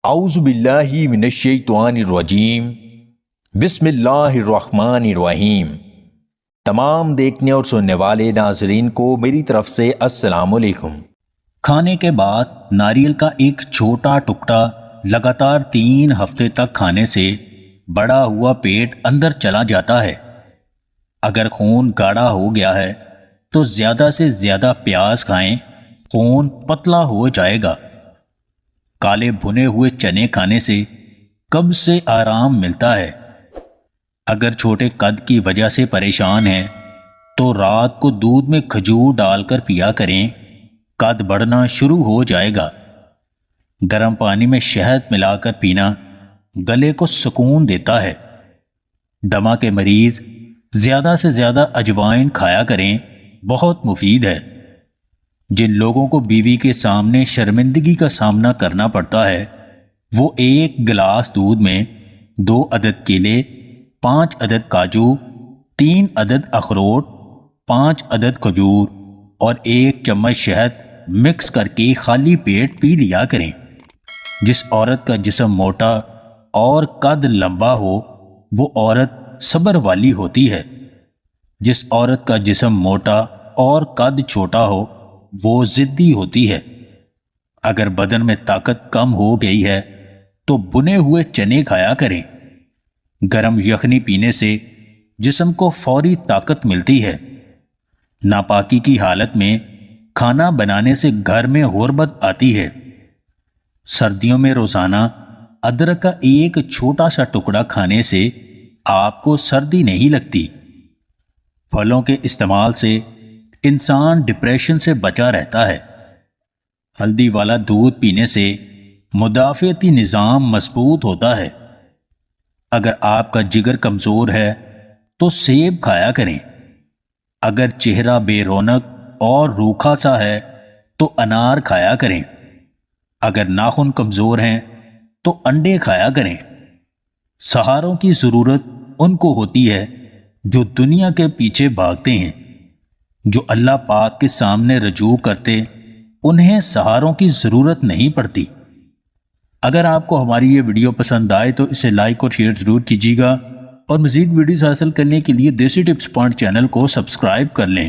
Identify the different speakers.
Speaker 1: اعوذ باللہ من الشیطان الرجیم بسم اللہ الرحمن الرحیم۔ تمام دیکھنے اور سننے والے ناظرین کو میری طرف سے السلام علیکم۔
Speaker 2: کھانے کے بعد ناریل کا ایک چھوٹا ٹکڑا لگاتار 3 ہفتے تک کھانے سے بڑا ہوا پیٹ اندر چلا جاتا ہے۔ اگر خون گاڑھا ہو گیا ہے تو زیادہ سے زیادہ پیاز کھائیں، خون پتلا ہو جائے گا۔ کالے بھنے ہوئے چنے کھانے سے قبض سے آرام ملتا ہے۔ اگر چھوٹے قد کی وجہ سے پریشان ہیں تو رات کو دودھ میں کھجور ڈال کر پیا کریں، قد بڑھنا شروع ہو جائے گا۔ گرم پانی میں شہد ملا کر پینا گلے کو سکون دیتا ہے۔ دمہ کے مریض زیادہ سے زیادہ اجوائن کھایا کریں، بہت مفید ہے۔ جن لوگوں کو بیوی کے سامنے شرمندگی کا سامنا کرنا پڑتا ہے وہ 1 گلاس دودھ میں 2 عدد کیلے، 5 عدد کاجو، 3 عدد اخروٹ، 5 عدد کھجور اور 1 چمچ شہد مکس کر کے خالی پیٹ پی لیا کریں۔ جس عورت کا جسم موٹا اور قد لمبا ہو وہ عورت صبر والی ہوتی ہے۔ جس عورت کا جسم موٹا اور قد چھوٹا ہو وہ ضدی ہوتی ہے۔ اگر بدن میں طاقت کم ہو گئی ہے تو بنے ہوئے چنے کھایا کریں۔ گرم یخنی پینے سے جسم کو فوری طاقت ملتی ہے۔ ناپاکی کی حالت میں کھانا بنانے سے گھر میں غربت آتی ہے۔ سردیوں میں روزانہ ادرک کا ایک چھوٹا سا ٹکڑا کھانے سے آپ کو سردی نہیں لگتی۔ پھلوں کے استعمال سے انسان ڈپریشن سے بچا رہتا ہے۔ ہلدی والا دودھ پینے سے مدافعتی نظام مضبوط ہوتا ہے۔ اگر آپ کا جگر کمزور ہے تو سیب کھایا کریں۔ اگر چہرہ بے رونق اور روکھا سا ہے تو انار کھایا کریں۔ اگر ناخن کمزور ہیں تو انڈے کھایا کریں۔ سہاروں کی ضرورت ان کو ہوتی ہے جو دنیا کے پیچھے بھاگتے ہیں۔ جو اللہ پاک کے سامنے رجوع کرتے انہیں سہاروں کی ضرورت نہیں پڑتی۔ اگر آپ کو ہماری یہ ویڈیو پسند آئے تو اسے لائک اور شیئر ضرور کیجیے گا، اور مزید ویڈیوز حاصل کرنے کے لیے دیسی ٹپس پوائنٹ چینل کو سبسکرائب کر لیں۔